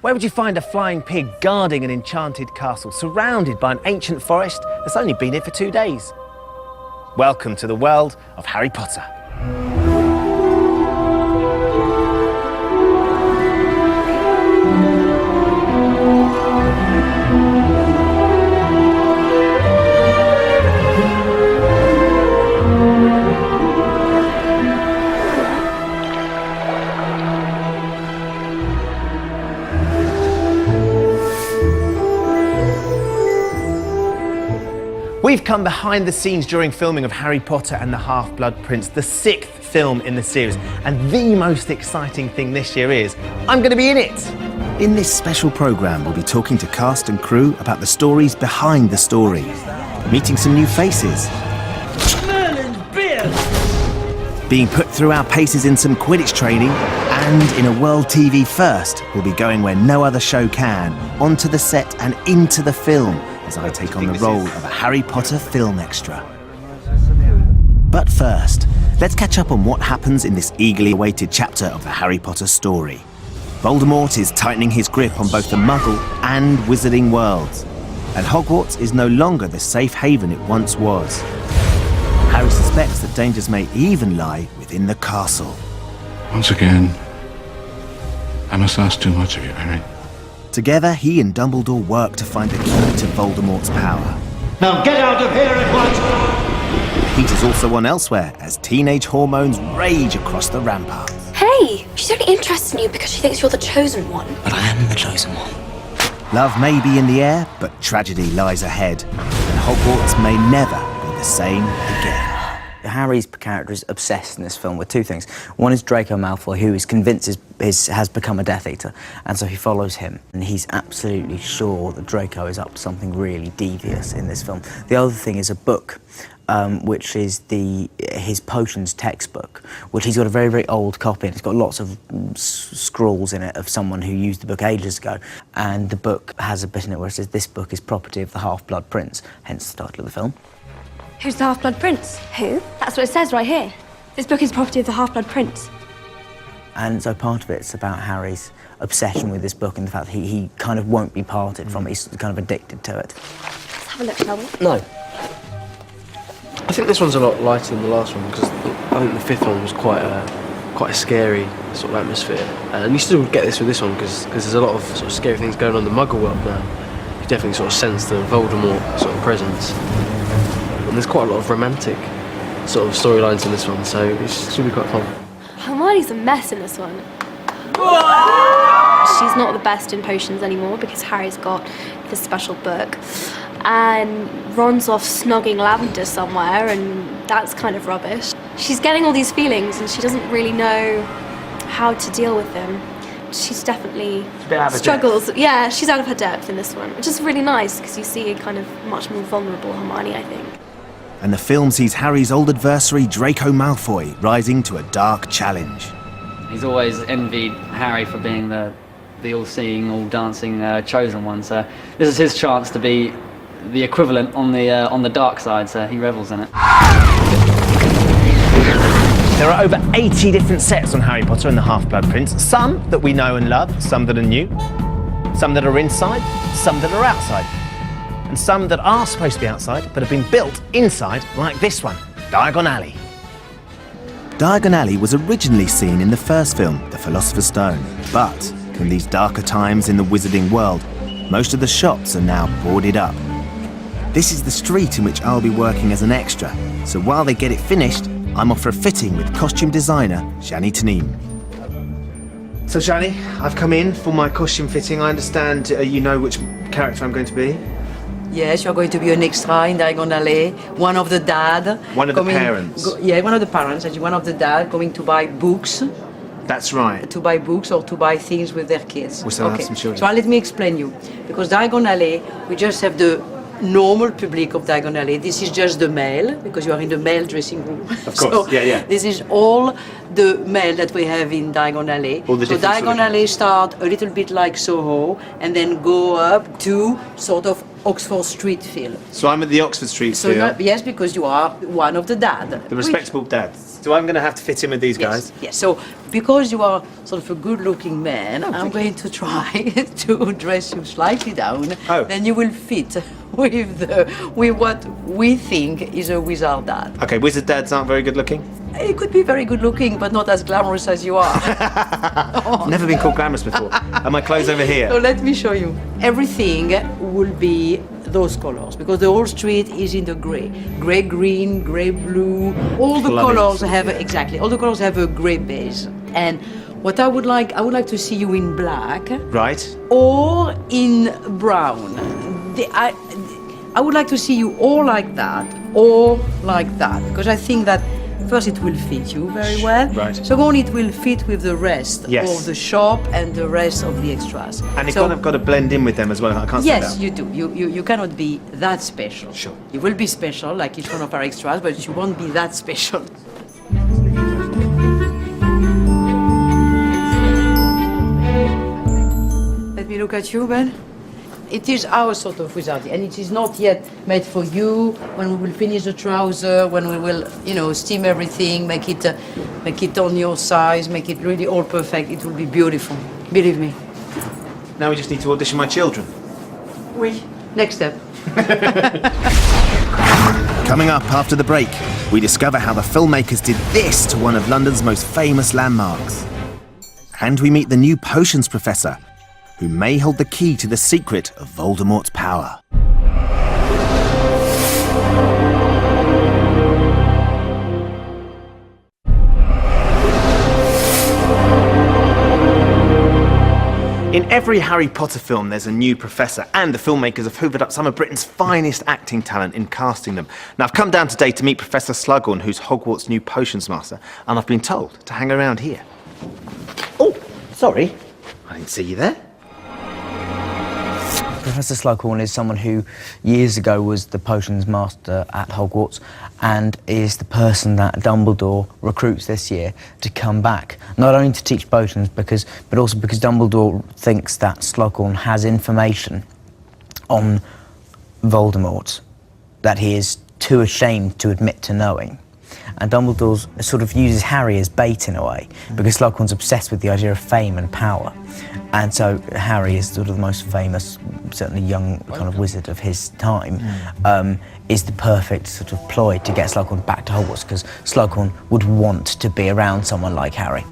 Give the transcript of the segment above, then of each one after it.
Where would you find a flying pig guarding an enchanted castle, surrounded by an ancient forest that's only been here for 2 days? Welcome to the world of Harry Potter. We've come behind the scenes during filming of Harry Potter and the Half-Blood Prince, the 6th film in the series. And the most exciting thing this year is, I'm going to be in it. In this special programme, we'll be talking to cast and crew about the stories behind the story, meeting some new faces, being put through our paces in some Quidditch training, and in a world TV first, we'll be going where no other show can, onto the set and into the film, as I take on the role of a Harry Potter film extra. But first, let's catch up on what happens in this eagerly awaited chapter of the Harry Potter story. Voldemort is tightening his grip on both the Muggle and Wizarding worlds, and Hogwarts is no longer the safe haven it once was. Harry suspects that dangers may even lie within the castle. Once again, I must ask too much of you, Harry. Together, he and Dumbledore work to find the key to Voldemort's power. Now get out of here at once! Heat is also on elsewhere as teenage hormones rage across the ramparts. Hey, she's only interested in you because she thinks you're the chosen one. But I am the chosen one. Love may be in the air, but tragedy lies ahead. And Hogwarts may never be the same again. Harry's character is obsessed in this film with two things. One is Draco Malfoy, who is convinced has become a Death Eater, and so he follows him. And he's absolutely sure that Draco is up to something really devious in this film. The other thing is a book, which is his potions textbook, which he's got a very, very old copy, and it's got lots of scrawls in it of someone who used the book ages ago. And the book has a bit in it where it says, "This book is property of the Half-Blood Prince," hence the title of the film. Who's the Half-Blood Prince? Who? That's what it says right here. This book is property of the Half-Blood Prince. And so part of it's about Harry's obsession with this book and the fact that he kind of won't be parted from it. He's kind of addicted to it. Let's have a look, shall we? No. I think this one's a lot lighter than the last one because I think the 5th one was quite a scary sort of atmosphere. And you still get this with this one because there's a lot of sort of scary things going on in the Muggle world now. You definitely sort of sense the Voldemort sort of presence. And there's quite a lot of romantic sort of storylines in this one, so it should be quite fun. Hermione's a mess in this one. She's not the best in potions anymore because Harry's got this special book. And Ron's off snogging Lavender somewhere, and that's kind of rubbish. She's getting all these feelings and she doesn't really know how to deal with them. She's definitely struggles. Yeah, she's out of her depth in this one, which is really nice because you see a kind of much more vulnerable Hermione, I think. And the film sees Harry's old adversary Draco Malfoy rising to a dark challenge. He's always envied Harry for being the all-seeing, all-dancing chosen one, so this is his chance to be the equivalent on the dark side, so he revels in it. There are over 80 different sets on Harry Potter and the Half-Blood Prince, some that we know and love, some that are new, some that are inside, some that are outside, and some that are supposed to be outside but have been built inside, like this one, Diagon Alley. Diagon Alley was originally seen in the first film, The Philosopher's Stone, but in these darker times in the Wizarding world, most of the shops are now boarded up. This is the street in which I'll be working as an extra, so while they get it finished, I'm off for a fitting with costume designer Shani Taneem. So Shani, I've come in for my costume fitting. I understand you know which character I'm going to be. Yes, you're going to be an extra in Diagon Alley, one of the dad. One of the parents? One of the parents, and one of the dad going to buy books. That's right. To buy books or to buy things with their kids. We still have some children. So let me explain you. Because Diagon Alley, we just have the normal public of Diagon Alley. This is just the male, because you are in the male dressing room. Of course, yeah. This is all the male that we have in Diagon Alley. So Diagon Alley start a little bit like Soho, and then go up to sort of Oxford Street feel. So I'm at the Oxford Street So feel. yes, because you are one of the dad. The respectable dads. So I'm going to have to fit in with these guys. Yes. So because you are sort of a good-looking man, I'm going to try to dress you slightly down. Oh. Then you will fit with what we think is a wizard dad. Okay, wizard dads aren't very good looking. He could be very good-looking, but not as glamorous as you are. Never been called glamorous before. And my clothes over here. So let me show you. Everything will be those colors because the whole street is in the grey. Grey, green, grey, blue. All the colors have exactly. All the colors have a grey base. And what I would like to see you in black. Right. Or in brown. I would like to see you or like that or like that because I think that first it will fit you very well. Right. Second, it will fit with the rest of the shop and the rest of the extras. And you've kind of got to blend in with them as well. I can't stand Yes, out. you do. You cannot be that special. Sure. You will be special like each one of our extras, but you won't be that special. Let me look at you, Ben. It is our sort of wizardry, and it is not yet made for you. When we will finish the trouser, when we will, steam everything, make it on your size, make it really all perfect, it will be beautiful. Believe me. Now we just need to audition my children. Oui. Next step. Coming up after the break, we discover how the filmmakers did this to one of London's most famous landmarks. And we meet the new potions professor, who may hold the key to the secret of Voldemort's power. In every Harry Potter film, there's a new professor, and the filmmakers have hoovered up some of Britain's finest acting talent in casting them. Now, I've come down today to meet Professor Slughorn, who's Hogwarts' new potions master, and I've been told to hang around here. Oh, sorry. I didn't see you there. Professor Slughorn is someone who years ago was the potions master at Hogwarts and is the person that Dumbledore recruits this year to come back, not only to teach potions, but also because Dumbledore thinks that Slughorn has information on Voldemort that he is too ashamed to admit to knowing. And Dumbledore sort of uses Harry as bait in a way, because Slughorn's obsessed with the idea of fame and power. And so Harry is sort of the most famous, certainly young kind of wizard of his time, is the perfect sort of ploy to get Slughorn back to Hogwarts, because Slughorn would want to be around someone like Harry.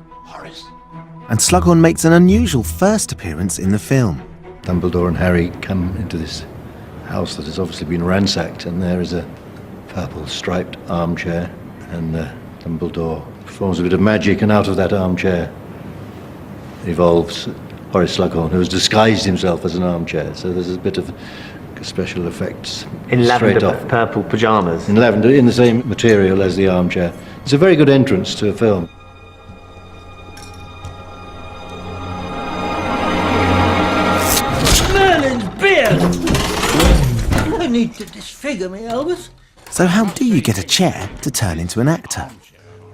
And Slughorn makes an unusual first appearance in the film. Dumbledore and Harry come into this house that has obviously been ransacked, and there is a purple striped armchair, and Dumbledore performs a bit of magic, and out of that armchair evolves Horace Slughorn, who has disguised himself as an armchair. So there's a bit of special effects. In straight lavender off. purple pyjamas. In lavender, in the same material as the armchair. It's a very good entrance to a film. Merlin's beard! No need to disfigure me, Albus. So how do you get a chair to turn into an actor?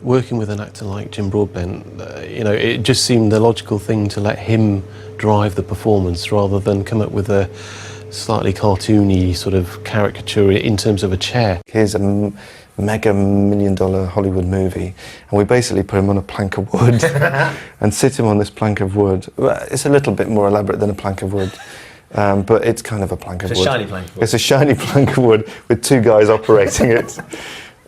Working with an actor like Jim Broadbent, it just seemed the logical thing to let him drive the performance rather than come up with a slightly cartoony sort of caricature in terms of a chair. Here's a mega $1 million Hollywood movie, and we basically put him on a plank of wood and sit him on this plank of wood. It's a little bit more elaborate than a plank of wood. But it's kind of a plank of wood. It's a shiny plank of wood. It's a shiny plank of wood with two guys operating it.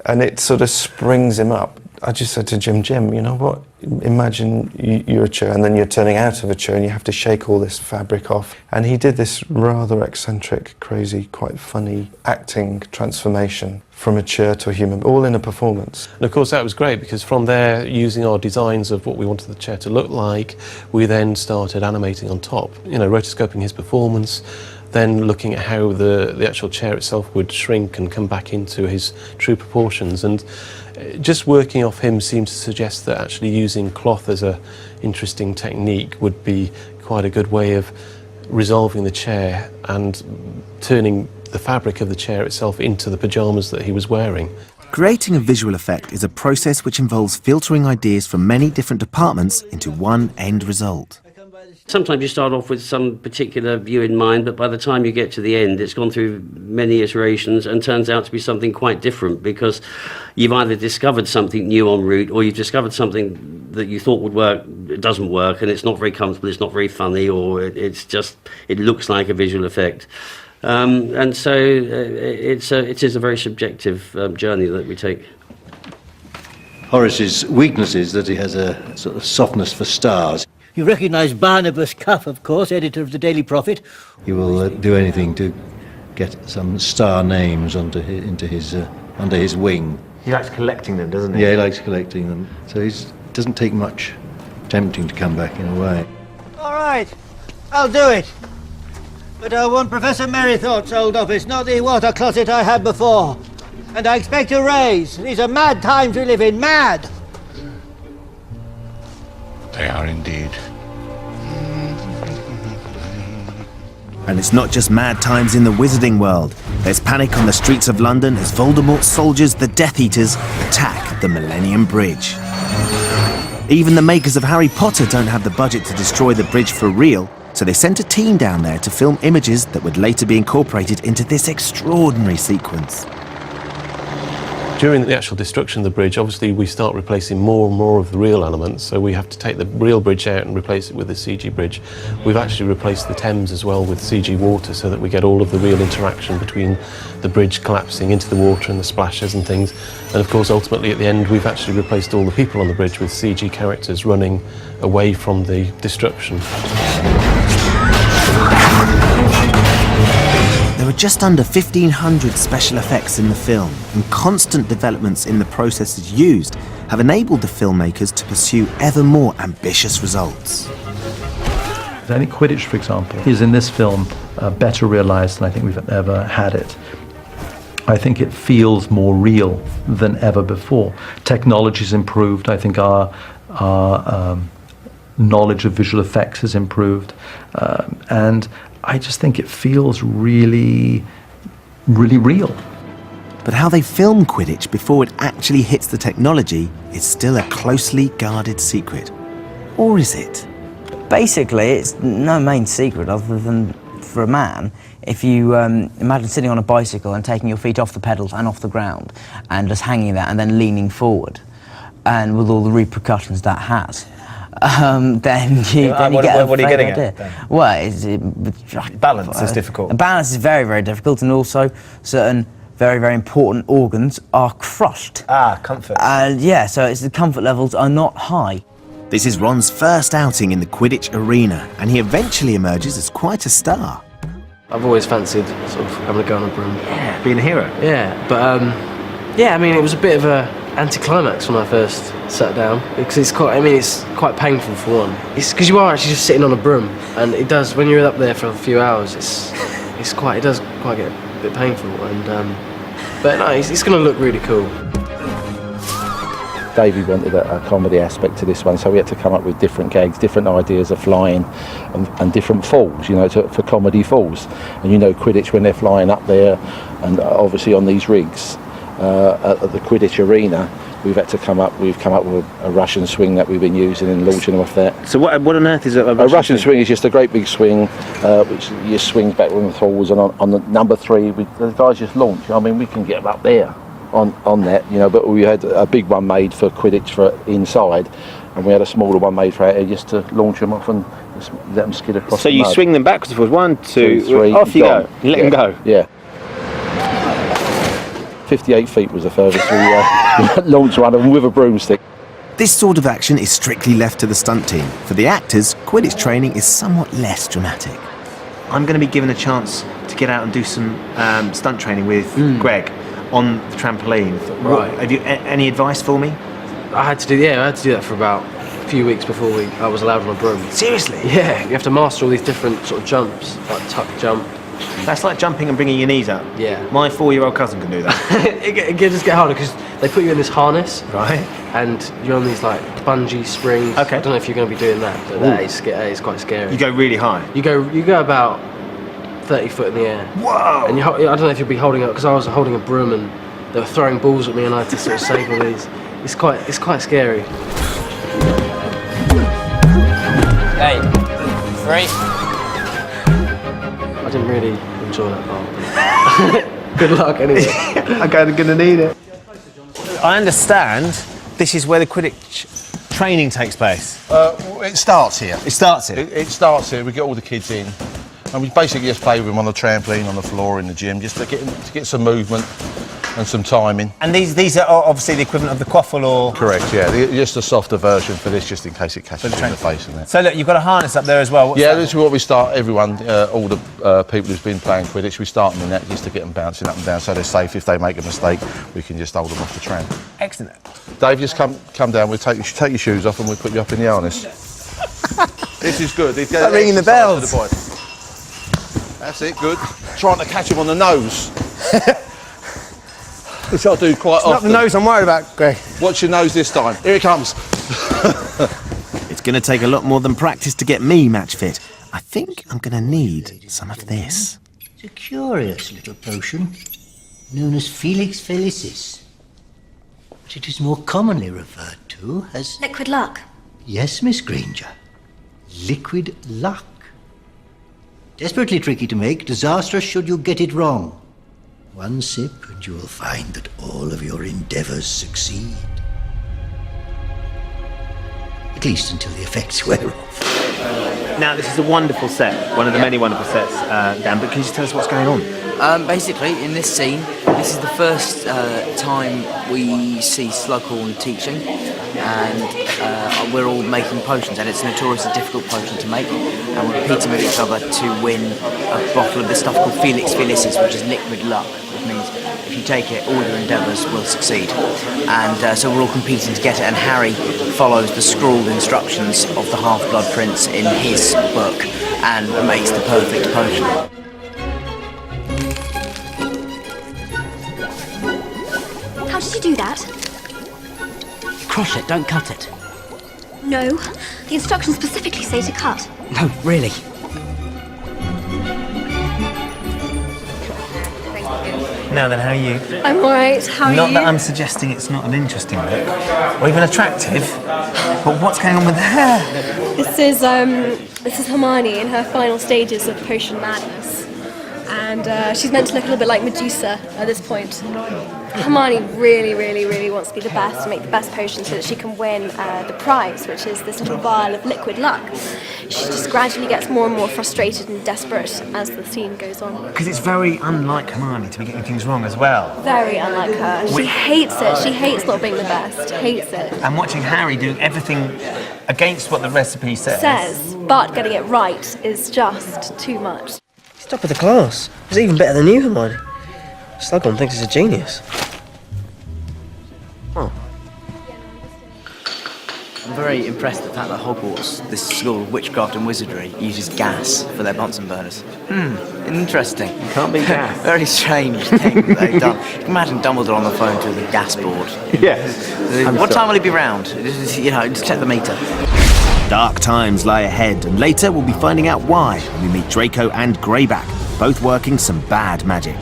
And it sort of springs him up. I just said to Jim, you know what? Imagine you're a chair and then you're turning out of a chair and you have to shake all this fabric off. And he did this rather eccentric, crazy, quite funny acting transformation from a chair to a human, all in a performance. And of course that was great, because from there, using our designs of what we wanted the chair to look like, we then started animating on top, rotoscoping his performance, then looking at how the actual chair itself would shrink and come back into his true proportions. And just working off him seemed to suggest that actually using cloth as an interesting technique would be quite a good way of resolving the chair and turning the fabric of the chair itself into the pyjamas that he was wearing. Creating a visual effect is a process which involves filtering ideas from many different departments into one end result. Sometimes you start off with some particular view in mind, but by the time you get to the end, it's gone through many iterations and turns out to be something quite different, because you've either discovered something new en route, or you've discovered something that you thought would work, it doesn't work, and it's not very comfortable, it's not very funny, or it looks like a visual effect. And so it is a very subjective journey that we take. Horace's weakness is that he has a sort of softness for stars. You recognise Barnabas Cuff, of course, editor of the Daily Prophet. He will do anything to get some star names under his wing. He likes collecting them, doesn't he? Yeah, he likes collecting them. So it doesn't take much tempting to come back in a way. All right, I'll do it. But I want Professor Merrythorpe's old office, not the water closet I had before. And I expect a raise. These are mad times we live in, mad! They are indeed. And it's not just mad times in the wizarding world. There's panic on the streets of London as Voldemort's soldiers, the Death Eaters, attack the Millennium Bridge. Even the makers of Harry Potter don't have the budget to destroy the bridge for real, so they sent a team down there to film images that would later be incorporated into this extraordinary sequence. During the actual destruction of the bridge, obviously we start replacing more and more of the real elements, so we have to take the real bridge out and replace it with the CG bridge. We've actually replaced the Thames as well with CG water, so that we get all of the real interaction between the bridge collapsing into the water and the splashes and things. And of course, ultimately at the end, we've actually replaced all the people on the bridge with CG characters running away from the destruction. There are just under 1,500 special effects in the film, and constant developments in the processes used have enabled the filmmakers to pursue ever more ambitious results. I think Quidditch, for example, is in this film better realised than I think we've ever had it. I think it feels more real than ever before. Technology's improved. I think our knowledge of visual effects has improved, and I just think it feels really, really real. But how they film Quidditch before it actually hits the technology is still a closely guarded secret. Or is it? Basically, it's no main secret other than for a man. If you imagine sitting on a bicycle and taking your feet off the pedals and off the ground and just hanging there and then leaning forward, and with all the repercussions that has, then you get what are you getting at? Well, balance is difficult. Balance is very, very difficult, and also certain very, very important organs are crushed. Comfort. Yeah, so the comfort levels are not high. This is Ron's first outing in the Quidditch arena, and he eventually emerges as quite a star. I've always fancied sort of having a go on a broom. Yeah, being a hero. Yeah, but yeah, I mean, it was a bit of a anticlimax when I first sat down, because it's quite painful for one. It's because you are actually just sitting on a broom, and it does, when you're up there for a few hours, it does quite get a bit painful, and but no, it's going to look really cool. Davey wanted a comedy aspect to this one, so we had to come up with different gags, different ideas of flying, and different falls, you know, for comedy falls. And you know, Quidditch, when they're flying up there, and obviously on these rigs at the Quidditch arena, we've come up with a Russian swing that we've been using and launching them off that. So what on earth is a Russian swing? Is just a great big swing, which you swing backwards and forwards, and on the number 3, the guys just launch. I mean, we can get them up there on that, you know, but we had a big one made for Quidditch for inside, and we had a smaller one made for out here just to launch them off and just let them skid across. So the you mud. swing them backwards and forwards, 1, 2, 3, off you go. You let them go. Yeah. 58 feet was the furthest we launched one of them with a broomstick. This sort of action is strictly left to the stunt team. For the actors, Quidditch training is somewhat less dramatic. I'm going to be given a chance to get out and do some stunt training with Greg on the trampoline. Right. Have you any advice for me? I had to do that for about a few weeks before I was allowed on a broom. Seriously? Yeah, you have to master all these different sort of jumps, like tuck jump. That's like jumping and bringing your knees up. Yeah. My 4-year-old cousin can do that. it just get harder because they put you in this harness. Right. And you're on these like bungee springs. Okay. I don't know if you're going to be doing that, but that is quite scary. You go really high. You go about 30 foot in the air. Whoa! And I don't know if you'll be holding up, because I was holding a broom and they were throwing balls at me and I had to sort of save all these. It's quite scary. Hey, 3. I didn't really enjoy that part. Good luck anyway. I'm going to need it. I understand this is where the Quidditch training takes place. It starts here. It starts here? It starts here. We get all the kids in. And we basically just play with them on the trampoline, on the floor, in the gym, just to get some movement and some timing. And these are obviously the equivalent of the quaffle or... Correct, yeah. Just a softer version for this, just in case it catches you in the face. And that. So look, you've got a harness up there as well. What's yeah, that? this is what we start everyone, all the people who's been playing Quidditch, we start them in that just to get them bouncing up and down so they're safe. If they make a mistake, we can just hold them off the tram. Excellent. Dave, just come down, we'll take your shoes off and we'll put you up in the harness. This is good. Like ringing the bells. That's it, good. Trying to catch him on the nose. Which I do quite often. Not the nose I'm worried about, Greg. Watch your nose this time. Here it comes. It's going to take a lot more than practice to get me match fit. I think I'm going to need some of this. It's a curious little potion known as Felix Felicis. But it is more commonly referred to as... Liquid luck. Yes, Miss Granger. Liquid luck. Desperately tricky to make, disastrous should you get it wrong. One sip and you will find that all of your endeavours succeed. At least until the effects wear off. Now, this is a wonderful set, one of the many wonderful sets, Dan, but can you just tell us what's going on? Basically, in this scene, this is the first time we see Slughorn teaching, and we're all making potions, and it's a notoriously difficult potion to make, and we're competing with each other to win a bottle of this stuff called Felix Felicis, which is liquid luck, which means if you take it, all your endeavours will succeed. And so we're all competing to get it, and Harry follows the scrawled instructions of the Half-Blood Prince in his book, and makes the perfect potion. How did you do that? Crush it, don't cut it. No, the instructions specifically say to cut. No, really. Now then, how are you? I'm alright, how are you? Not that I'm suggesting it's not an interesting look, or even attractive, but what's going on with the hair? This is Hermione in her final stages of potion madness. And she's meant to look a little bit like Medusa at this point. Hermione really, really, really wants to be the best, to make the best potion so that she can win the prize, which is this little vial of liquid luck. She just gradually gets more and more frustrated and desperate as the scene goes on. Because it's very unlike Hermione to be getting things wrong as well. Very unlike her. She hates it. She hates not being the best. Hates it. And watching Harry do everything against what the recipe says. But getting it right is just too much. He's top of the class. He's even better than you, Hermione. Slughorn thinks he's a genius. Oh. I'm very impressed at the fact that Hogwarts, this school of witchcraft and wizardry, uses gas for their Bunsen burners. Interesting. Can't be gas. Very strange thing that they've done. You can imagine Dumbledore on the phone to the gas board. Yes. What time will he be round? You know, just check the meter. Dark times lie ahead, and later we'll be finding out why when we meet Draco and Greyback, both working some bad magic.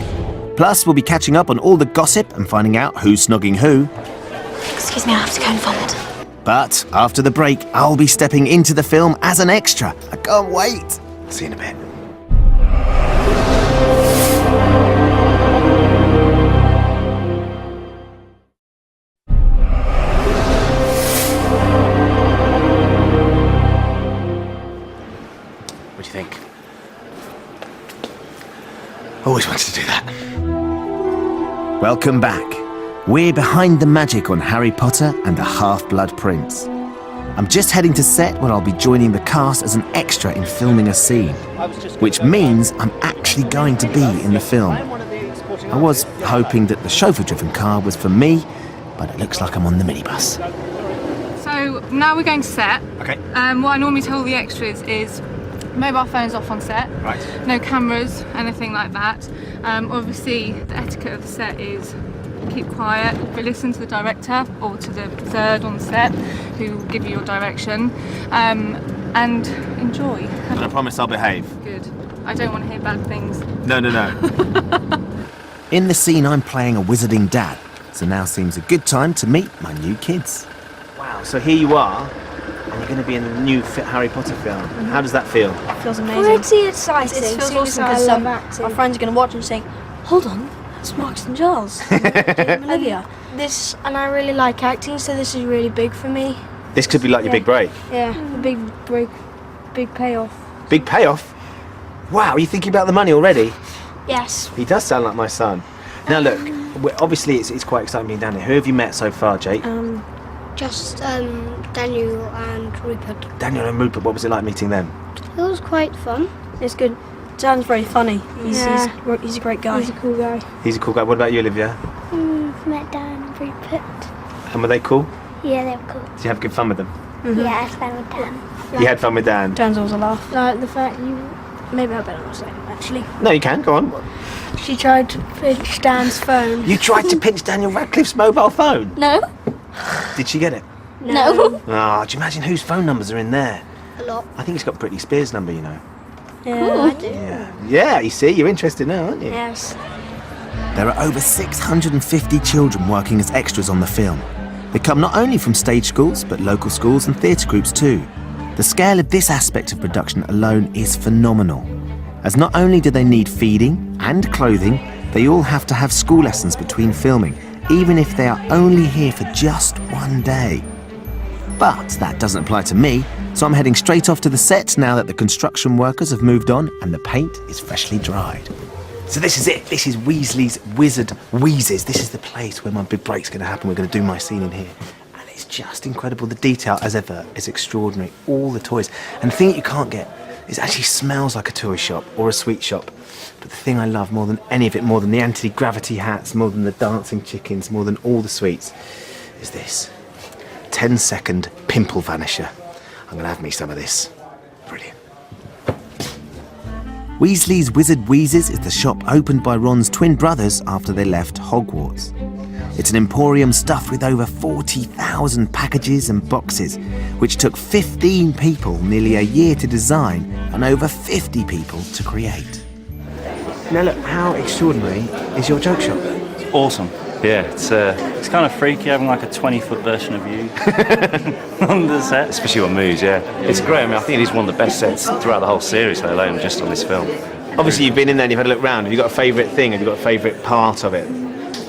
Plus, we'll be catching up on all the gossip and finding out who's snogging who. Excuse me, I have to go and vomit. But after the break, I'll be stepping into the film as an extra. I can't wait. See you in a bit. What do you think? Always wanted to do that. Welcome back. We're behind the magic on Harry Potter and the Half-Blood Prince. I'm just heading to set where I'll be joining the cast as an extra in filming a scene, which means I'm actually going to be in the film. I was hoping that the chauffeur-driven car was for me, but it looks like I'm on the minibus. So now we're going to set. Okay. What I normally tell the extras is mobile phones off on set. Right. No cameras, anything like that. Obviously, the etiquette of the set is keep quiet, listen to the director or to the third on set who will give you your direction, and enjoy. And I promise I'll behave. Good. I don't want to hear bad things. No. In the scene, I'm playing a wizarding dad, so now seems a good time to meet my new kids. Wow, so here you are, and you're going to be in the new Harry Potter film. How does that feel? It feels amazing. Pretty exciting. It feels awesome I because love acting. our friends are going to watch and saying, hold on, that's Marcus and Giles. Olivia. And I really like acting, so this is really big for me. This could be like your big break. Yeah, a big break, big payoff. Big payoff? Wow, are you thinking about the money already? Yes. He does sound like my son. Now look, obviously it's quite exciting being down here. Who have you met so far, Jake? Just Daniel and Rupert. Daniel and Rupert, what was it like meeting them? It was quite fun. It's good. Dan's very funny. He's a great guy. He's a cool guy. He's a cool guy. What about you, Olivia? Met Dan and Rupert. And were they cool? Yeah, they were cool. Did you have good fun with them? Yeah, I had fun with Dan. You had fun with Dan? Dan's always a laugh. Like the fact Maybe I better not say it, actually. No, you can, go on. She tried to pinch Dan's phone. You tried to pinch Daniel Radcliffe's mobile phone? No. Did she get it? No. Ah, do you imagine whose phone numbers are in there? A lot. I think he's got Britney Spears' number, you know. Yeah, cool. I do. Yeah, you see, you're interested now, aren't you? Yes. There are over 650 children working as extras on the film. They come not only from stage schools, but local schools and theatre groups too. The scale of this aspect of production alone is phenomenal, as not only do they need feeding and clothing, they all have to have school lessons between filming, even if they are only here for just one day. But that doesn't apply to me, so I'm heading straight off to the set now that the construction workers have moved on and the paint is freshly dried. So this is it. This is Weasley's Wizard Wheezes. This is the place where my big break's going to happen. We're going to do my scene in here. And it's just incredible. The detail, as ever, is extraordinary. All the toys. And the thing that you can't get is it actually smells like a toy shop or a sweet shop. But the thing I love more than any of it, more than the anti-gravity hats, more than the dancing chickens, more than all the sweets, is this. 10-second pimple vanisher. I'm going to have me some of this. Brilliant. Weasley's Wizard Wheezes is the shop opened by Ron's twin brothers after they left Hogwarts. It's an emporium stuffed with over 40,000 packages and boxes, which took 15 people nearly a year to design and over 50 people to create. Now look, how extraordinary is your joke shop? It's awesome. Yeah, it's kind of freaky having like a 20-foot version of you on the set. Especially on moves, yeah. It's great. I mean, I think it is one of the best sets throughout the whole series, let alone just on this film. Obviously, you've been in there and you've had a look round. Have you got a favourite thing? Have you got a favourite part of it?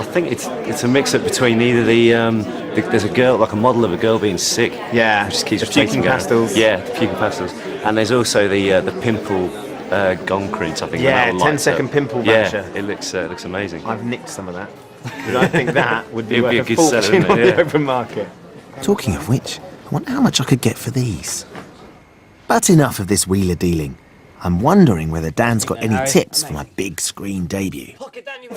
I think it's a mix-up between either there's a girl, like a model of a girl being sick. Yeah, which just keeps the puking pastels. Yeah, the puking pastels. And there's also the pimple concrete, I think. Yeah, 10-second pimple vanisher. Yeah, it looks amazing. I've nicked some of that. Because I think that would be worth a good fortune seller, on the open market. Talking of which, I wonder how much I could get for these. But enough of this wheeler dealing. I'm wondering whether Dan's got any tips for my big screen debut.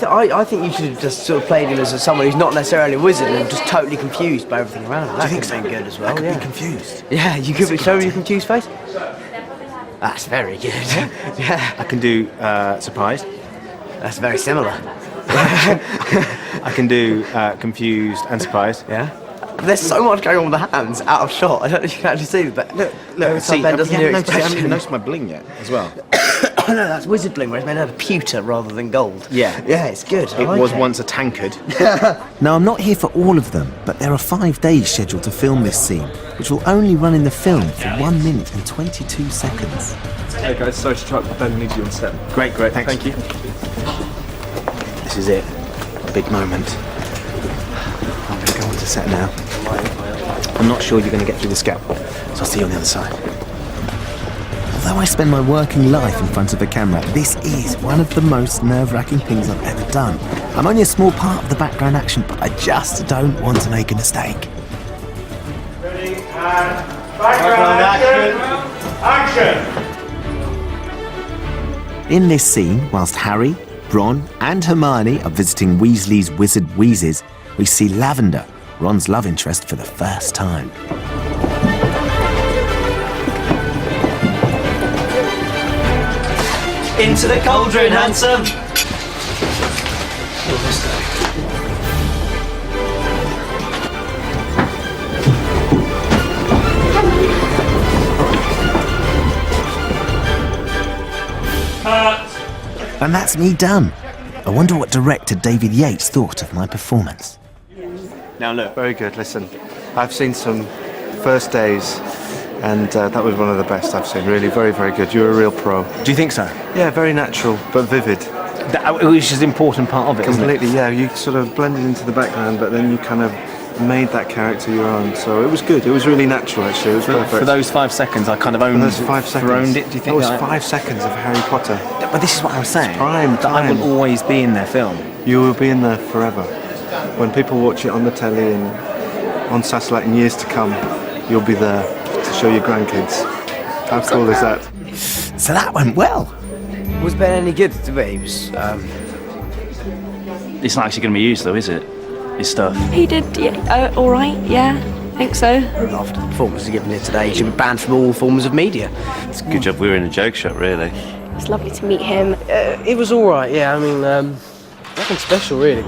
I think you should have just sort of played him as someone who's not necessarily a wizard and just totally confused by everything around him. That could have been good as well. I could be confused. Yeah, you could show me your confused face. That's very good. Yeah. I can do surprised. That's very similar. I can do confused and surprised. Yeah. There's so much going on with the hands out of shot. I don't know if you can actually see, but look, See, Ben doesn't do I expression. haven't even noticed my bling yet, as well. Oh no, that's wizard bling, where it's made out of pewter rather than gold. Yeah. Yeah, it's good. It was once a tankard. Now, I'm not here for all of them, but there are 5 days scheduled to film this scene, which will only run in the film for 1 minute and 22 seconds. Hey guys, sorry to interrupt, Ben needs you on set. Great, thanks. Thank you. This is it. A big moment. I'm going to go on to set now. I'm not sure you're going to get through the scaffold, so I'll see you on the other side. Although I spend my working life in front of the camera, this is one of the most nerve-wracking things I've ever done. I'm only a small part of the background action, but I just don't want to make a mistake. Ready, and background action! In this scene, whilst Harry, Ron and Hermione are visiting Weasley's Wizard Wheezes, we see Lavender, Ron's love interest, for the first time. Into the cauldron, handsome! And that's me done. I wonder what director David Yates thought of my performance. Now look. Very good, listen. I've seen some first days And that was one of the best I've seen, really. Very, very good. You're a real pro. Do you think so? Yeah, very natural, but vivid. Which is an important part of it, Completely, isn't it? yeah. You sort of blended into the background, but then you kind of made that character your own. So it was good. It was really natural, actually. It was perfect. For those 5 seconds, I kind of owned it. For those 5 seconds. Owned it, do you think? That was 5 seconds of Harry Potter. But this is what I was saying. Prime. I will always be in their film. You will be in there forever. When people watch it on the telly and on satellite in years to come, you'll be there to show your grandkids. How cool is that? So that went well. Was Ben any good to be? It's not actually going to be used though, is it? His stuff. He did, yeah, all right, yeah, I think so. After the performance given here today, he should be banned from all forms of media. It's a good job we were in a joke shop, really. It's lovely to meet him. It was all right, yeah. I mean, nothing special, really.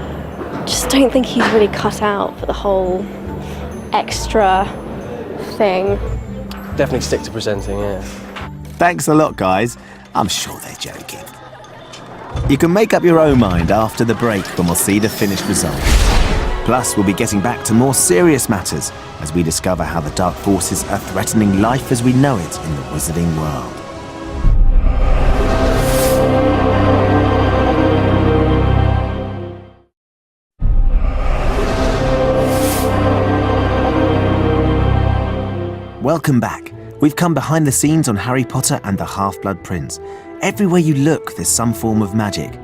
Just don't think he's really cut out for the whole extra thing. Definitely stick to presenting, yeah. Thanks a lot, guys. I'm sure they're joking. You can make up your own mind after the break when we'll see the finished result. Plus, we'll be getting back to more serious matters as we discover how the dark forces are threatening life as we know it in the wizarding world. Welcome back. We've come behind the scenes on Harry Potter and the Half-Blood Prince. Everywhere you look, there's some form of magic,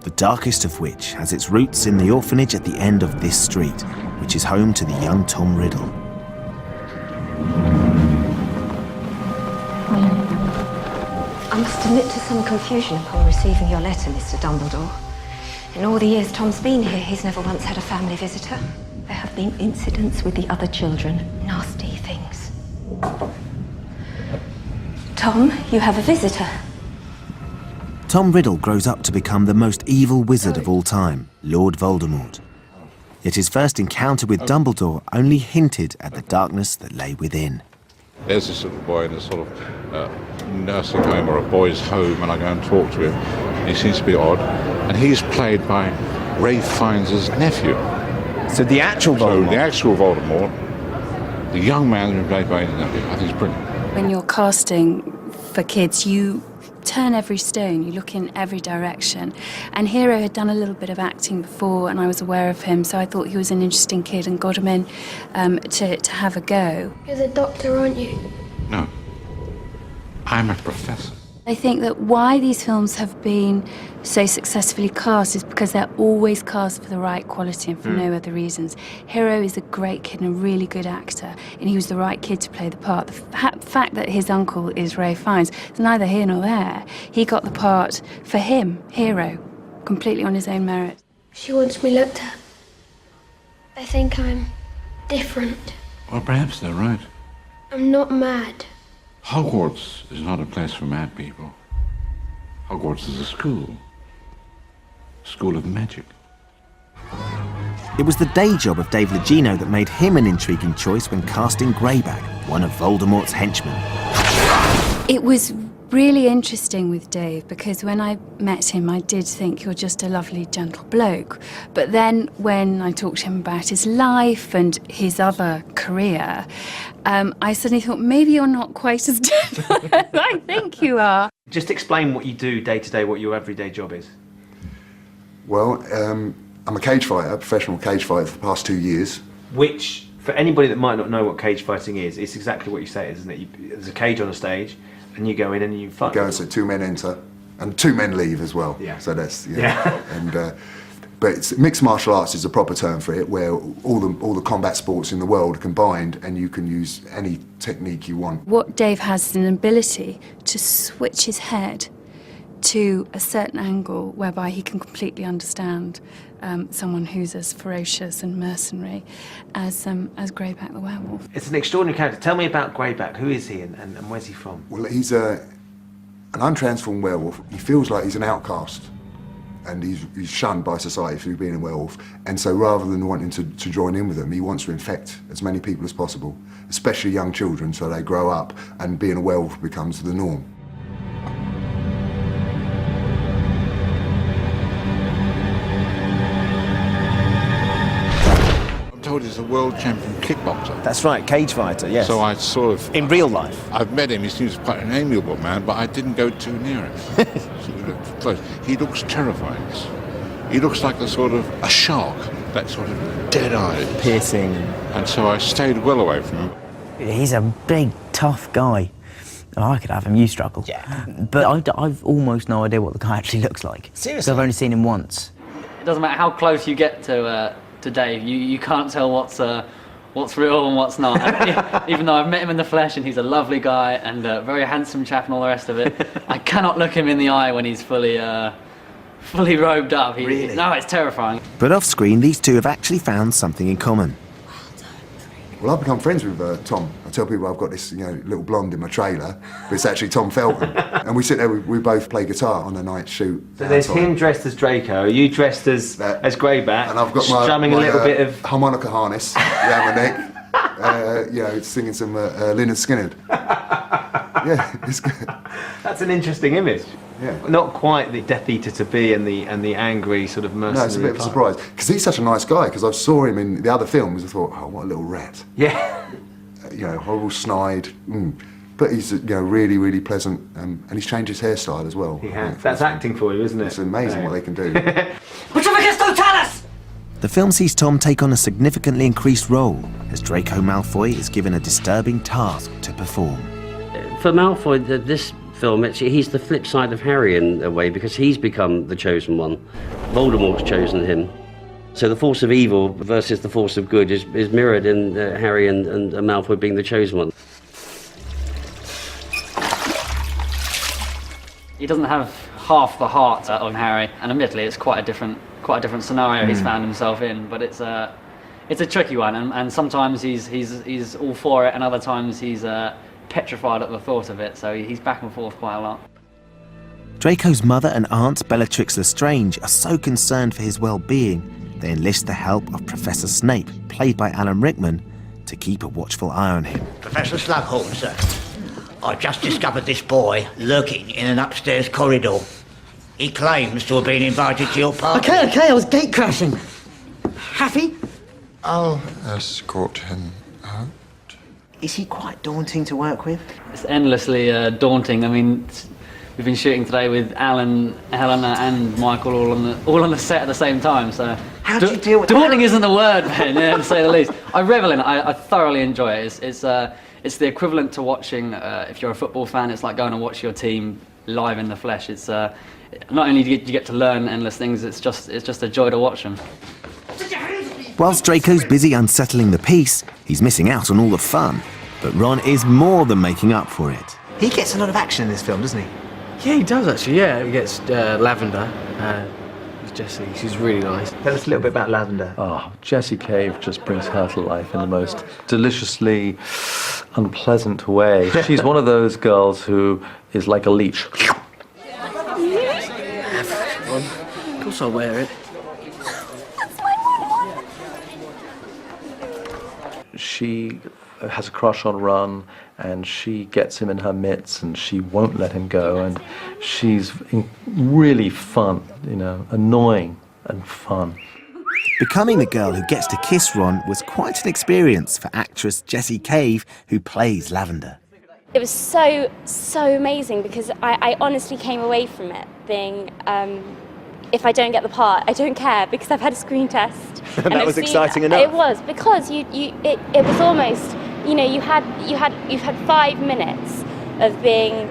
the darkest of which has its roots in the orphanage at the end of this street, which is home to the young Tom Riddle. I must admit to some confusion upon receiving your letter, Mr. Dumbledore. In all the years Tom's been here, he's never once had a family visitor. There have been incidents with the other children, nasty things. Tom, you have a visitor. Tom Riddle grows up to become the most evil wizard of all time, Lord Voldemort. Yet his first encounter with Dumbledore only hinted at the darkness that lay within. There's this little boy in a sort of nursing home or a boys' home, and I go and talk to him. He seems to be odd, and he's played by Ralph Fiennes' nephew. So the actual Voldemort? So the actual Voldemort, the young man who played by his nephew. I think it's brilliant. When you're casting for kids, you turn every stone, you look in every direction. And Hero had done a little bit of acting before, and I was aware of him, so I thought he was an interesting kid and got him in to have a go. You're the doctor, aren't you? No. I'm a professor. I think that why these films have been so successfully cast is because they're always cast for the right quality and for no other reasons. Hero is a great kid and a really good actor, and he was the right kid to play the part. The fact that his uncle is Ralph Fiennes is neither here nor there. He got the part for him, Hero, completely on his own merit. She wants me looked at. They think I'm different. Well, perhaps they're right. I'm not mad. Hogwarts is not a place for mad people. Hogwarts is a school. School of magic. It was the day job of Dave Legino that made him an intriguing choice when casting Greyback, one of Voldemort's henchmen. It was really interesting with Dave because when I met him, I did think you're just a lovely, gentle bloke. But then when I talked to him about his life and his other career, I suddenly thought, maybe you're not quite as gentle as I think you are. Just explain what you do day to day, what your everyday job is. Well, I'm a cage fighter, professional cage fighter for the past 2 years. Which, for anybody that might not know what cage fighting is, it's exactly what you say, isn't it? There's a cage on a stage, and you go in and you fight. Go, so 2 men enter, and 2 men leave as well. Yeah. So that's yeah. And but it's, mixed martial arts is a proper term for it, where all the combat sports in the world are combined, and you can use any technique you want. What Dave has is an ability to switch his head to a certain angle whereby he can completely understand someone who's as ferocious and mercenary as Greyback the werewolf. It's an extraordinary character. Tell me about Greyback. Who is he and where's he from? Well, he's an untransformed werewolf. He feels like he's an outcast, and he's shunned by society through being a werewolf. And so rather than wanting to join in with them, he wants to infect as many people as possible, especially young children, so they grow up and being a werewolf becomes the norm. I'm told he's a world champion kickboxer. That's right, cage fighter, yes. So I sort of... In real life? I've met him, he seems quite an amiable man, but I didn't go too near him. So we looked close. He looks terrifying. He looks like a shark, that sort of dead-eyed. Piercing. And so I stayed well away from him. He's a big, tough guy. I could have him, you struggle. Yeah. But I've almost no idea what the guy actually looks like. Seriously? I've only seen him once. It doesn't matter how close you get to Dave, you can't tell what's real and what's not. Even though I've met him in the flesh and he's a lovely guy and a very handsome chap and all the rest of it, I cannot look him in the eye when he's fully robed up. Really? No, it's terrifying. But off screen, these two have actually found something in common. Well, I've become friends with Tom. I tell people I've got this, little blonde in my trailer, but it's actually Tom Felton. And we sit there, we both play guitar on a night shoot. So there's him dressed as Draco, you dressed as Greyback, and I've got my strumming a little bit of harmonica harness around my neck, singing some Lynyrd Skynyrd. Yeah, it's good. That's an interesting image. Yeah. Not quite the Death Eater to be and the angry sort of mercenary. No, it's a bit of a surprise because he's such a nice guy. Because I saw him in the other films, I thought, oh, what a little rat. Yeah. Horrible snide. But he's really, really pleasant, and he's changed his hairstyle as well. He has. That's acting for you, isn't it? It's amazing what they can do. The film sees Tom take on a significantly increased role as Draco Malfoy is given a disturbing task to perform. For Malfoy, this film, he's the flip side of Harry in a way, because he's become the chosen one. Voldemort's chosen him. So the force of evil versus the force of good is mirrored in Harry and Malfoy being the chosen one. He doesn't have half the heart of Harry, and admittedly it's quite a different scenario he's found himself in, but it's a tricky one, and sometimes he's all for it, and other times he's petrified at the thought of it, so he's back and forth quite a lot. Draco's mother and aunt, Bellatrix Lestrange, are so concerned for his well-being, they enlist the help of Professor Snape, played by Alan Rickman, to keep a watchful eye on him. Professor Slughorn, sir. I just discovered this boy lurking in an upstairs corridor. He claims to have been invited to your party. Okay, I was gate crashing. Happy? I'll escort him out. Is he quite daunting to work with? It's endlessly daunting. I mean, we've been shooting today with Alan, Helena, and Michael all on the set at the same time. So how do you deal with daunting? Isn't the word, Ben, to say the least. I revel in it. I thoroughly enjoy it. It's the equivalent to watching. If you're a football fan, it's like going to watch your team live in the flesh. It's not only do you get to learn endless things. It's just a joy to watch them. Whilst Draco's busy unsettling the peace, he's missing out on all the fun. But Ron is more than making up for it. He gets a lot of action in this film, doesn't he? Yeah, he does actually, yeah. He gets Lavender, with Jessie. She's really nice. Tell us a little bit about Lavender. Oh, Jessie Cave just brings her to life in the most deliciously unpleasant way. She's one of those girls who is like a leech. Of course I'll wear it. She has a crush on Ron, and she gets him in her mitts, and she won't let him go, and she's really fun, annoying and fun. Becoming the girl who gets to kiss Ron was quite an experience for actress Jessie Cave, who plays Lavender. It was so amazing because I honestly came away from it being, if I don't get the part, I don't care because I've had a screen test. That was exciting enough. It was, because it was almost, you've had 5 minutes of being,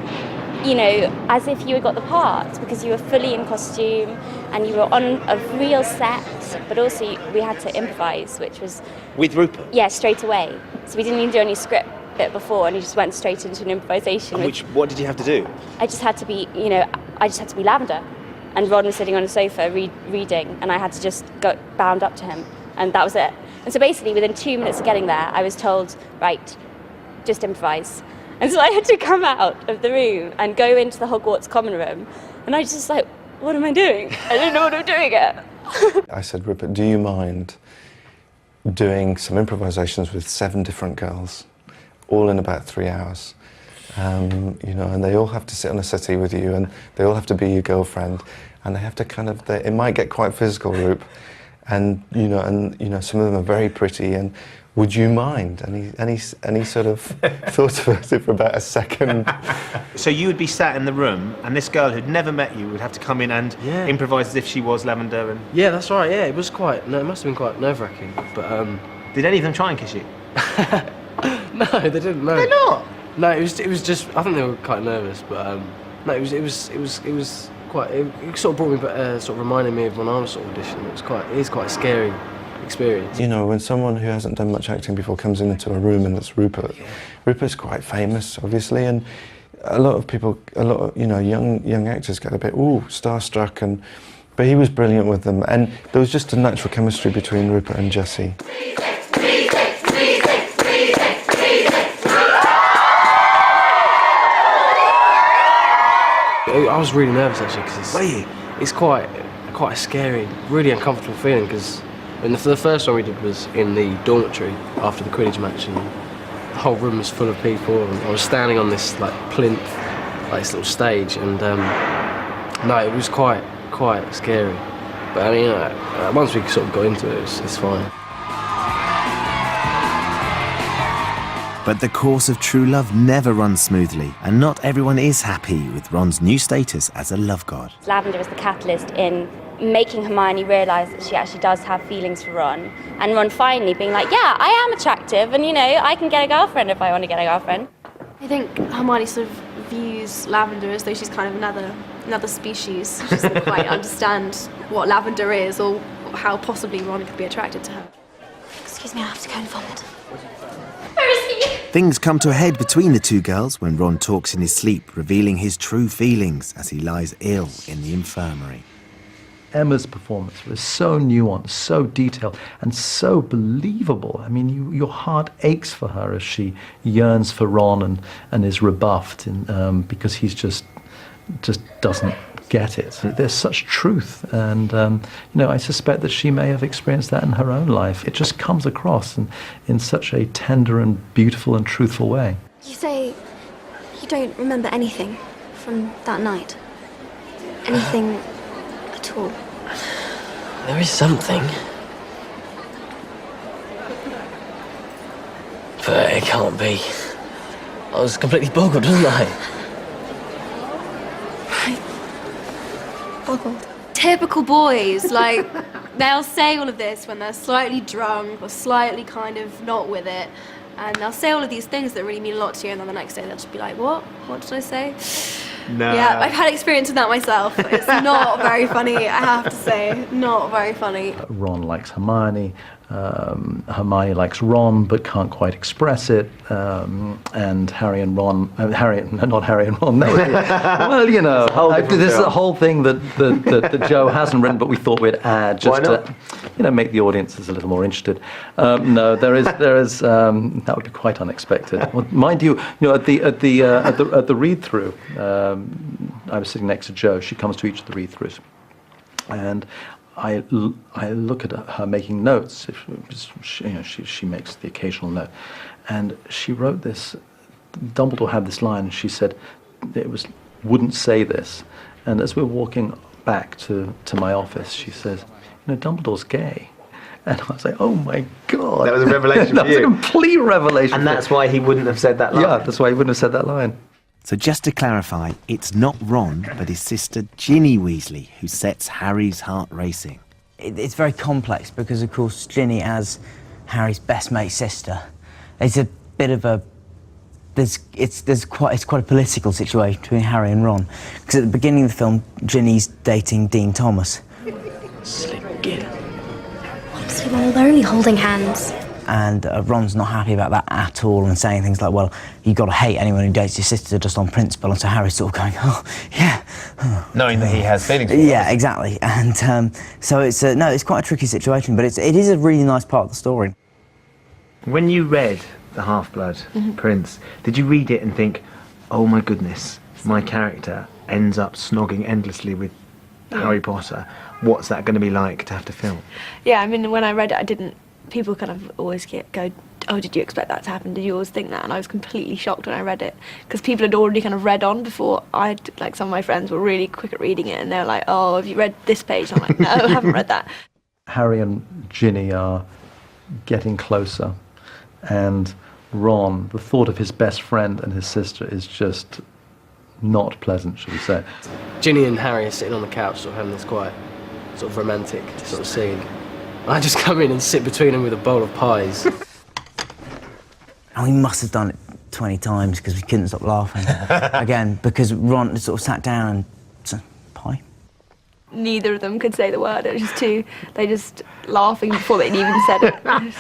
as if you had got the part, because you were fully in costume and you were on a real set, but also we had to improvise, which was... With Rupert? Yeah, straight away. So we didn't even do any script bit before, and you just went straight into an improvisation. And what did you have to do? I just had to be, Lavender. And Ron was sitting on a sofa reading, and I had to just go bound up to him, and that was it. And so basically, within 2 minutes of getting there, I was told, right, just improvise. And so I had to come out of the room and go into the Hogwarts common room, and I was just like, what am I doing? I don't know what I'm doing yet. I said, Rupert, do you mind doing some improvisations with 7 different girls, all in about 3 hours? And they all have to sit on a settee with you, and they all have to be your girlfriend, and they have to it might get quite physical, Rup, and some of them are very pretty, and would you mind? And he sort of thought about it for about a second. So you would be sat in the room, and this girl who'd never met you would have to come in and improvise as if she was Lavender. And yeah, that's right. Yeah, it was quite. No, it must have been quite nerve-wracking. But did any of them try and kiss you? No, they didn't. No, they're not. No, it was just. I think they were quite nervous, but no, it was quite. It sort of brought me back, sort of reminded me of when I was sort of auditioning. It is quite a scary experience. You know, when someone who hasn't done much acting before comes into a room and it's Rupert. Rupert's quite famous, obviously, and a lot of young actors get a bit starstruck, but he was brilliant with them, and there was just a natural chemistry between Rupert and Jessie. I was really nervous actually because it's quite a scary, really uncomfortable feeling, because the first one we did was in the dormitory after the Quidditch match, and the whole room was full of people, and I was standing on this like plinth, like this little stage, and no, it was quite scary. But I mean, once we sort of got into it, it's fine. But the course of true love never runs smoothly, and not everyone is happy with Ron's new status as a love god. Lavender is the catalyst in making Hermione realise that she actually does have feelings for Ron, and Ron finally being like, yeah, I am attractive, and I can get a girlfriend if I want to get a girlfriend. I think Hermione sort of views Lavender as though she's kind of another species. She doesn't quite understand what Lavender is, or how possibly Ron could be attracted to her. Excuse me, I have to go and vomit. Things come to a head between the two girls when Ron talks in his sleep, revealing his true feelings as he lies ill in the infirmary. Emma's performance was so nuanced, so detailed, and so believable. I mean, your heart aches for her as she yearns for Ron and is rebuffed because he's just doesn't get it. There's such truth, and I suspect that she may have experienced that in her own life. It just comes across in such a tender and beautiful and truthful way. You say you don't remember anything from that night? Anything at all? There is something. But it can't be. I was completely boggled, wasn't I? Typical boys, like, they'll say all of this when they're slightly drunk or slightly kind of not with it, and they'll say all of these things that really mean a lot to you, and then the next day they'll just be like, what did I say? No. Yeah, I've had experience with that myself. It's not very funny, I have to say. Not very funny. Ron likes Hermione. Hermione likes Ron but can't quite express it. And Harry and Ron... not Harry and Ron. That was, well, this is a whole thing that Joe hasn't written, but we thought we'd add just to make the audiences a little more interested. No, there is that would be quite unexpected. Well, mind you, at the read-through, I was sitting next to Jo. She comes to each of the read-throughs, and I look at her making notes. She makes the occasional note, and she wrote this. Dumbledore had this line. She said wouldn't say this. And as we're walking back to my office, she says, Dumbledore's gay. And I was like, oh my God. That was a revelation That for was you. a complete revelation. And that's why he wouldn't have said that line. Yeah, that's why he wouldn't have said that line. So just to clarify, it's not Ron, but his sister Ginny Weasley who sets Harry's heart racing. It's very complex because, of course, Ginny, as Harry's best mate's sister, it's a bit of a... It's quite a political situation between Harry and Ron. Because at the beginning of the film, Ginny's dating Dean Thomas. Slick kid. Obviously, well, they're only holding hands. And Ron's not happy about that at all, and saying things like, well, you've got to hate anyone who dates your sister just on principle. And so Harry's sort of going, oh, yeah. Knowing that he has feelings for her. Yeah, exactly. And so it's quite a tricky situation, but it is a really nice part of the story. When you read The Half-Blood Prince, did you read it and think, oh my goodness, my character ends up snogging endlessly with Harry Potter? What's that going to be like to have to film? Yeah, I mean, when I read it, people kind of always go, oh, did you expect that to happen? Did you always think that? And I was completely shocked when I read it, because people had already kind of read on before. Some of my friends were really quick at reading it, and they were like, oh, have you read this page? And I'm like, no, I haven't read that. Harry and Ginny are getting closer, and Ron, the thought of his best friend and his sister is just not pleasant, shall we say. Ginny and Harry are sitting on the couch, sort of having this quite sort of romantic sort of scene. I just come in and sit between them with a bowl of pies. And we must have done it 20 times because we couldn't stop laughing. Again, because Ron sort of sat down and said, pie? Neither of them could say the word. It was just they just laughing before they'd even said it.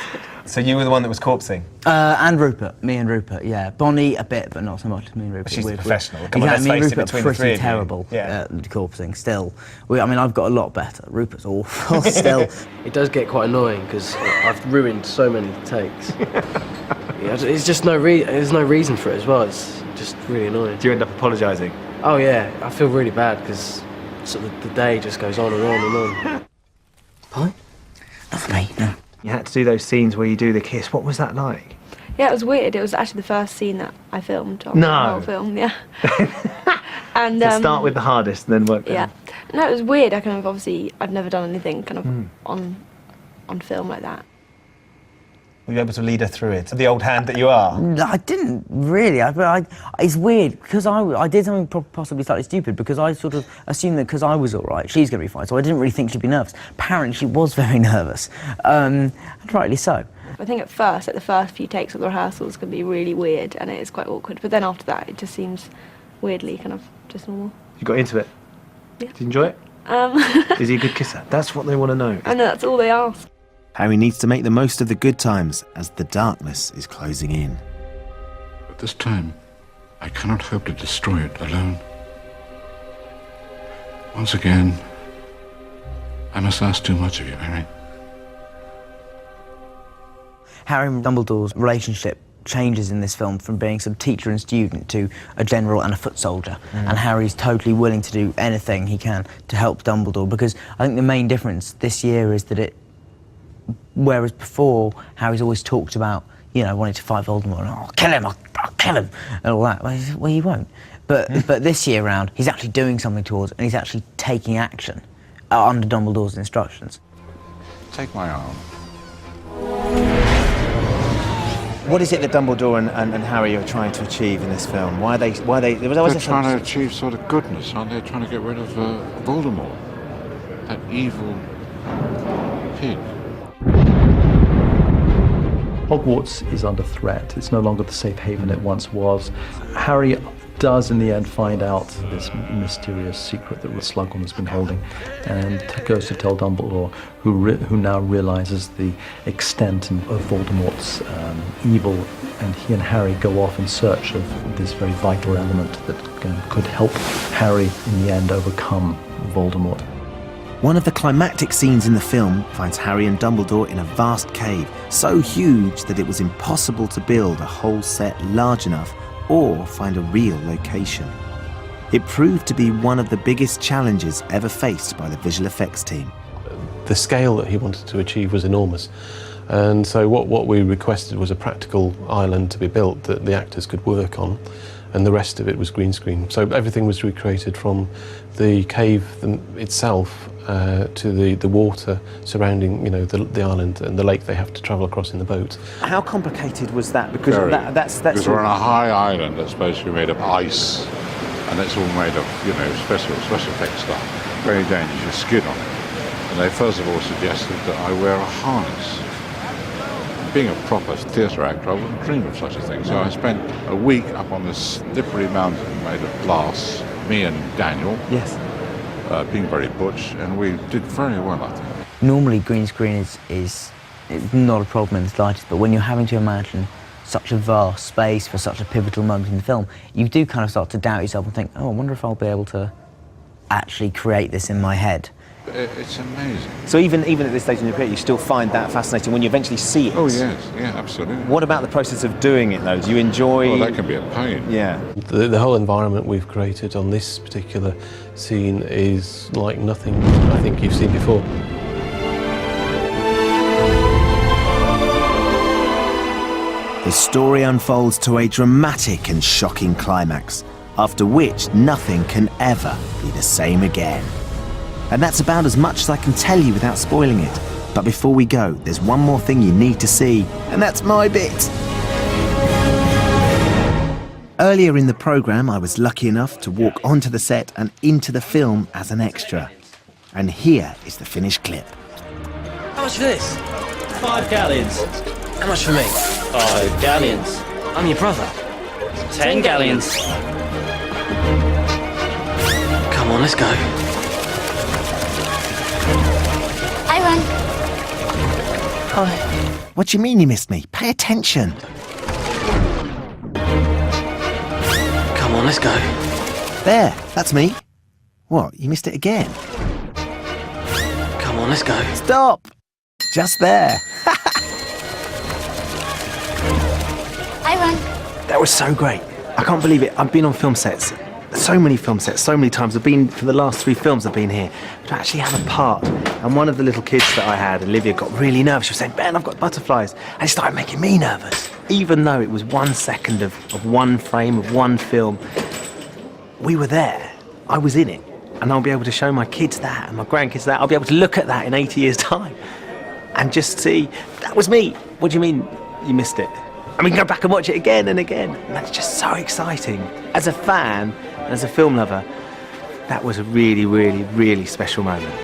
So you were the one that was corpsing? And Rupert, me and Rupert, yeah. Bonnie a bit, but not so much as me and Rupert. She's We're professional. Come on, let's me and face it, Rupert between are the three pretty of you. terrible Yeah. at corpsing, still. I mean, I've got a lot better. Rupert's awful, still. It does get quite annoying because I've ruined so many takes. Yeah, it's just there's no reason for it as well. It's just really annoying. Do you end up apologising? Oh yeah, I feel really bad because sort of the day just goes on and on and on. Pie? Not for me, no. You had to do those scenes where you do the kiss. What was that like? Yeah, it was weird. It was actually the first scene that I filmed on the whole film, yeah. And So start with the hardest and then work down. Yeah. No, it was weird. I kind of I'd never done anything kind of on film like that. Were you able to lead her through it? The old hand that you are? No, I didn't really. It's weird because I did something possibly slightly stupid because I sort of assumed that because I was all right, she's going to be fine. So I didn't really think she'd be nervous. Apparently, she was very nervous, and rightly so. I think at first, the first few takes of the rehearsals can be really weird and it is quite awkward. But then after that, it just seems weirdly kind of just normal. You got into it? Yeah. Did you enjoy it? Is he a good kisser? That's what they want to know. I know, that's all they ask. Harry needs to make the most of the good times as the darkness is closing in. But this time, I cannot hope to destroy it alone. Once again, I must ask too much of you, Harry. Harry and Dumbledore's relationship changes in this film from being sort of teacher and student to a general and a foot soldier. And Harry's totally willing to do anything he can to help Dumbledore, because I think the main difference this year is that whereas before Harry's always talked about, you know, wanting to fight Voldemort, I'll kill him, I'll kill him, and all that. Well, you won't. But this year round, he's actually doing something towards, and he's actually taking action under Dumbledore's instructions. Take my arm. What is it that Dumbledore and Harry are trying to achieve in this film? Why are they? They're trying to achieve sort of goodness, aren't they? Trying to get rid of Voldemort, that evil pig. Hogwarts is under threat. It's no longer the safe haven it once was. Harry does in the end find out this mysterious secret that Slughorn has been holding, and goes to tell Dumbledore, who now realizes the extent of Voldemort's evil, and he and Harry go off in search of this very vital element that could help Harry in the end overcome Voldemort. One of the climactic scenes in the film finds Harry and Dumbledore in a vast cave, so huge that it was impossible to build a whole set large enough or find a real location. It proved to be one of the biggest challenges ever faced by the visual effects team. The scale that he wanted to achieve was enormous, and so what we requested was a practical island to be built that the actors could work on, and the rest of it was green screen. So everything was recreated from the cave itself to the water surrounding, you know, the island and the lake they have to travel across in the boat. How complicated was that? Because that's because we're on a high island that's supposed to be made of ice, and it's all made of, you know, special effects stuff. Very dangerous, you skid on it. And they first of all suggested that I wear a harness. Being a proper theatre actor, I wouldn't dream of such a thing. So I spent a week up on this slippery mountain made of glass, me and Daniel. Yes. Being very butch, and we did very well, I think. Normally green screen is not a problem in the slightest, but when you're having to imagine such a vast space for such a pivotal moment in the film, you do kind of start to doubt yourself and think, oh, I wonder if I'll be able to actually create this in my head. It's amazing. So even at this stage in your career, you still find that fascinating when you eventually see it? Oh yes, yeah, absolutely. What about the process of doing it though? Do you enjoy... Well, that can be a pain. Yeah. The whole environment we've created on this particular scene is like nothing I think you've seen before. The story unfolds to a dramatic and shocking climax, after which nothing can ever be the same again. And that's about as much as I can tell you without spoiling it. But before we go, there's one more thing you need to see, and that's my bit. Earlier in the programme, I was lucky enough to walk onto the set and into the film as an extra. And here is the finished clip. How much for this? 5 galleons. How much for me? 5 galleons. I'm your brother. 10 galleons. Come on, let's go. Hi, Ron. Hi. What do you mean you missed me? Pay attention. Come on, let's go. There, that's me. What, you missed it again? Come on, let's go. Stop! Just there. Hi, Ron. That was so great. I can't believe it. I've been on film sets, so many film sets, so many times. I've been, for the last 3 films I've been here, to actually have a part. And one of the little kids that I had, Olivia, got really nervous. She was saying, Ben, I've got butterflies. And it started making me nervous. Even though it was 1 second of one frame, of one film, we were there. I was in it. And I'll be able to show my kids that and my grandkids that. I'll be able to look at that in 80 years' time and just see, that was me. What do you mean you missed it? And we can go back and watch it again and again. And that's just so exciting. As a fan, and as a film lover, that was a really, really, really special moment.